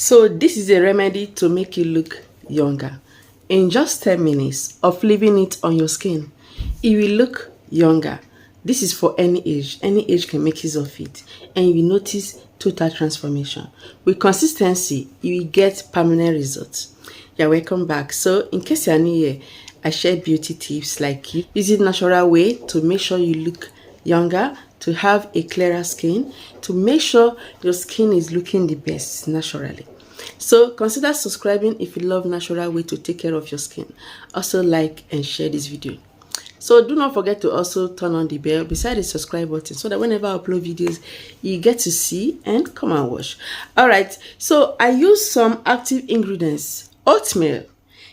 So this is a remedy to make you look younger. In just 10 minutes of leaving it on your skin, you will look younger. This is for any age. Any age can make use of it. And you will notice total transformation. With consistency, you will get permanent results. You're welcome back. So in case you're new here, I share beauty tips like using natural way to make sure you look younger, to have a clearer skin, to make sure your skin is looking the best naturally. So consider subscribing if you love natural way to take care of your skin. Also like and share this video. So do not forget to also turn on the bell beside the subscribe button so that whenever I upload videos, you get to see and come and watch. Alright, so I use some active ingredients. Oatmeal.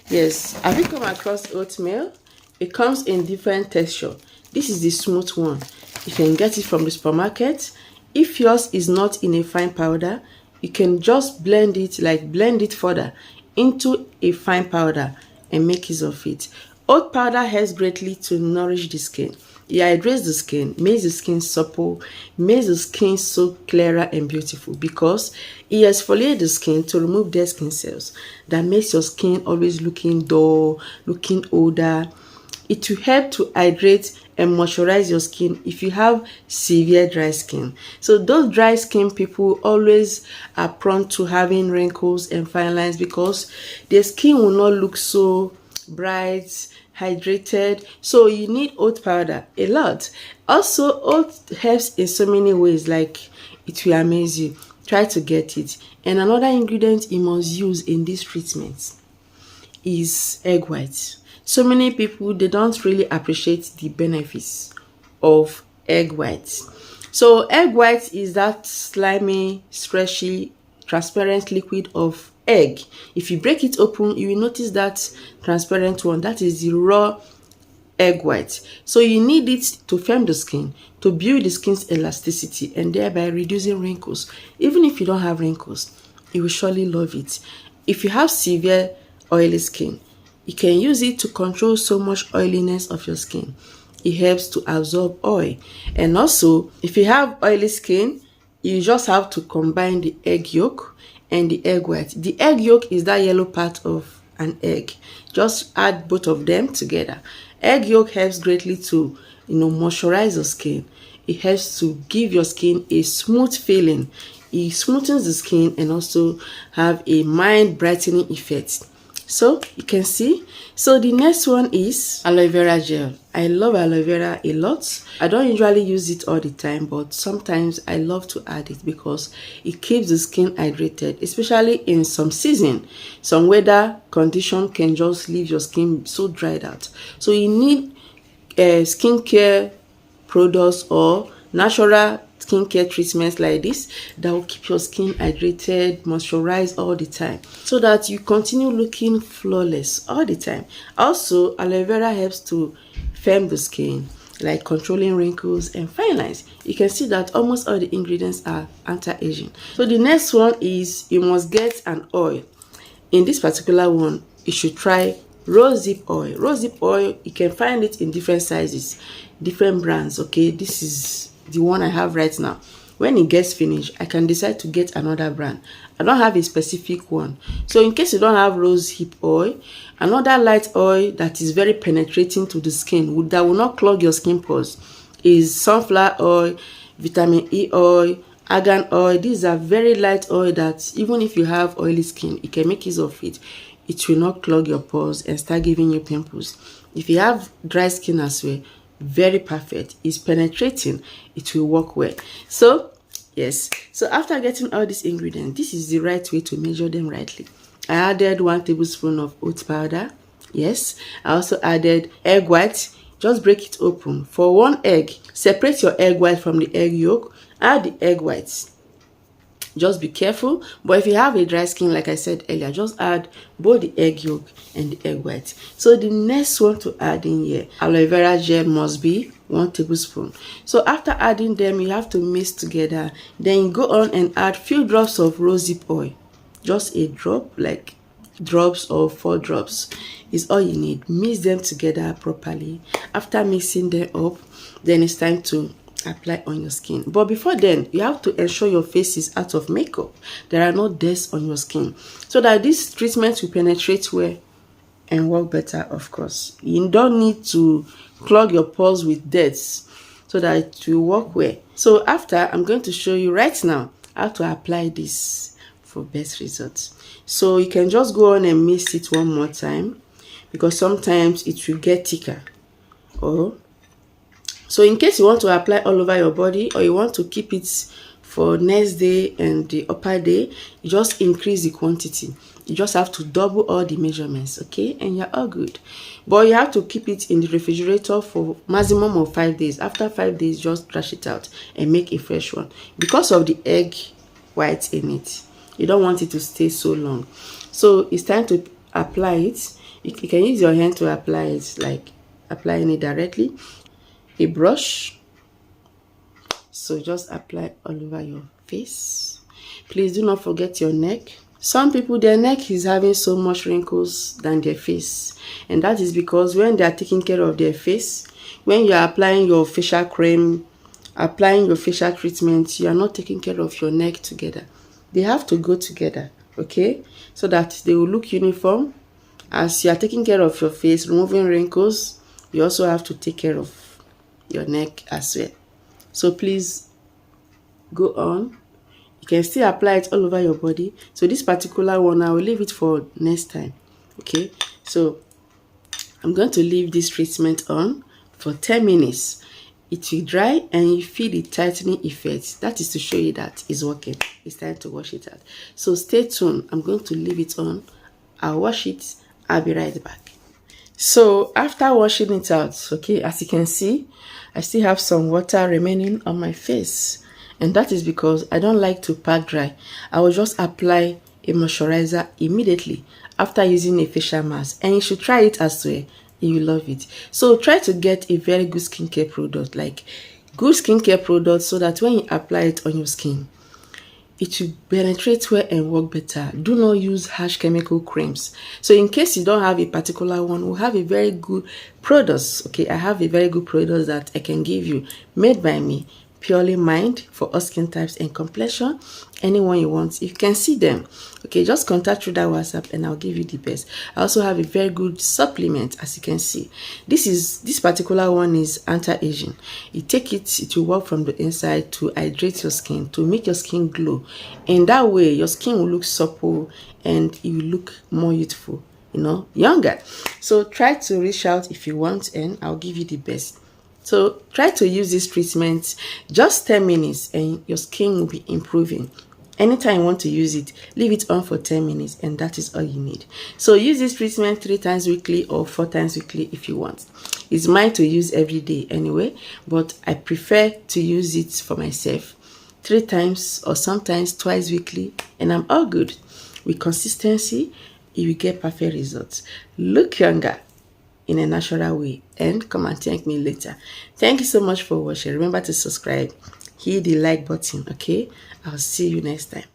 Yes, have you come across oatmeal? It comes in different texture. This is the smooth one. You can get it from the supermarket. If yours is not in a fine powder, you can just blend it further into a fine powder and make use of it. Oat powder helps greatly to nourish the skin. It hydrates the skin, makes the skin supple, makes the skin so clearer and beautiful because it exfoliates the skin to remove dead skin cells that makes your skin always looking dull, looking older. It will help to hydrate and moisturize your skin if you have severe dry skin. So those dry skin people always are prone to having wrinkles and fine lines because their skin will not look so bright, hydrated. So you need oat powder a lot. Also, oat helps in so many ways, like it will amaze you. Try to get it. And another ingredient you must use in this treatment is egg white. So many people, they don't really appreciate the benefits of egg white. So egg white is that slimy, stretchy, transparent liquid of egg. If you break it open, you will notice that transparent one. That is the raw egg white. So you need it to firm the skin, to build the skin's elasticity and thereby reducing wrinkles. Even if you don't have wrinkles, you will surely love it. If you have severe oily skin, you can use it to control so much oiliness of your skin. It helps to absorb oil. And also, if you have oily skin, you just have to combine the egg yolk and the egg white. The egg yolk is that yellow part of an egg. Just add both of them together. Egg yolk helps greatly to, moisturize your skin. It helps to give your skin a smooth feeling. It smoothens the skin and also have a mind brightening effect. So you can see. So the next one is aloe vera gel. I love aloe vera a lot. I don't usually use it all the time, but sometimes I love to add it because it keeps the skin hydrated, especially in some season. Some weather condition can just leave your skin so dried out. So you need skincare products or natural skincare treatments like this that will keep your skin hydrated, moisturized all the time so that you continue looking flawless all the time. Also, aloe vera helps to firm the skin, like controlling wrinkles and fine lines. You can see that almost all the ingredients are anti-aging. So the next one is you must get an oil. In this particular one, you should try rosehip oil. Rosehip oil, you can find it in different sizes, different brands. Okay, this is the one I have right now. When it gets finished, I can decide to get another brand. I don't have a specific one. So in case you don't have rosehip oil, another light oil that is very penetrating to the skin, that will not clog your skin pores, is sunflower oil, vitamin E oil, argan oil. These are very light oil that even if you have oily skin, you can make use of it. It will not clog your pores and start giving you pimples. If you have dry skin as well, very perfect. It's penetrating. It will work well. So yes, so after getting all these ingredients, this is the right way to measure them rightly. I added 1 tablespoon of oat powder. Yes, I also added egg white. Just break it open. For 1 egg, separate your egg white from the egg yolk. Add the egg whites. Just be careful, but if you have a dry skin, like I said earlier, just add both the egg yolk and the egg white. So the next one to add in here, aloe vera gel must be 1 tablespoon. So after adding them, you have to mix together. Then you go on and add few drops of rosehip oil. Just a drop, like drops or 4 drops is all you need. Mix them together properly. After mixing them up, then it's time to apply on your skin. But before then, you have to ensure your face is out of makeup. There are no dents on your skin, so that this treatment will penetrate well and work better. Of course, you don't need to clog your pores with dirt so that it will work well. So after, I'm going to show you right now how to apply this for best results. So you can just go on and mix it one more time, because sometimes it will get thicker. So in case you want to apply all over your body, or you want to keep it for next day and the upper day, you just increase the quantity. You just have to double all the measurements, okay? And you're all good. But you have to keep it in the refrigerator for maximum of 5 days. After 5 days, just trash it out and make a fresh one. Because of the egg white in it, you don't want it to stay so long. So it's time to apply it. You can use your hand to apply it, like applying it directly. A brush. So just apply all over your face. Please do not forget your neck. Some people, their neck is having so much wrinkles than their face, and that is because when they are taking care of their face, when you are applying your facial cream, applying your facial treatment, you are not taking care of your neck together. They have to go together, okay, so that they will look uniform. As you are taking care of your face, removing wrinkles, you also have to take care of your neck as well. So please go on. You can still apply it all over your body. So this particular one, I will leave it for next time, okay? So I'm going to leave this treatment on for 10 minutes. It will dry and you feel the tightening effect. That is to show you that it's working. It's time to wash it out. So stay tuned. I'm going to leave it on. I'll wash it. I'll be right back. So after washing it out, okay, as you can see, I still have some water remaining on my face. And that is because I don't like to pack dry. I will just apply a moisturizer immediately after using a facial mask. And you should try it as well. You will love it. So try to get a very good skincare product, like good skincare product, so that when you apply it on your skin, it will penetrate well and work better. Do not use harsh chemical creams. So in case you don't have a particular one, we have a very good products. Okay, I have a very good product that I can give you, made by me, purely mined for all skin types and complexion. Anyone you want, you can see them. Okay, just contact through that WhatsApp and I'll give you the best. I also have a very good supplement, as you can see. This particular one is anti-aging. You take it, it will work from the inside to hydrate your skin, to make your skin glow. And that way your skin will look supple and you will look more youthful, you know, younger. So try to reach out if you want and I'll give you the best. So try to use this treatment just 10 minutes and your skin will be improving. Anytime you want to use it, leave it on for 10 minutes and that is all you need. So use this treatment 3 times weekly or 4 times weekly if you want. It's mine to use every day anyway, but I prefer to use it for myself 3 times or sometimes twice weekly and I'm all good. With consistency, you will get perfect results. Look younger in a natural way and come and thank me later. Thank you so much for watching. Remember to subscribe, hit the like button, okay? I'll see you next time.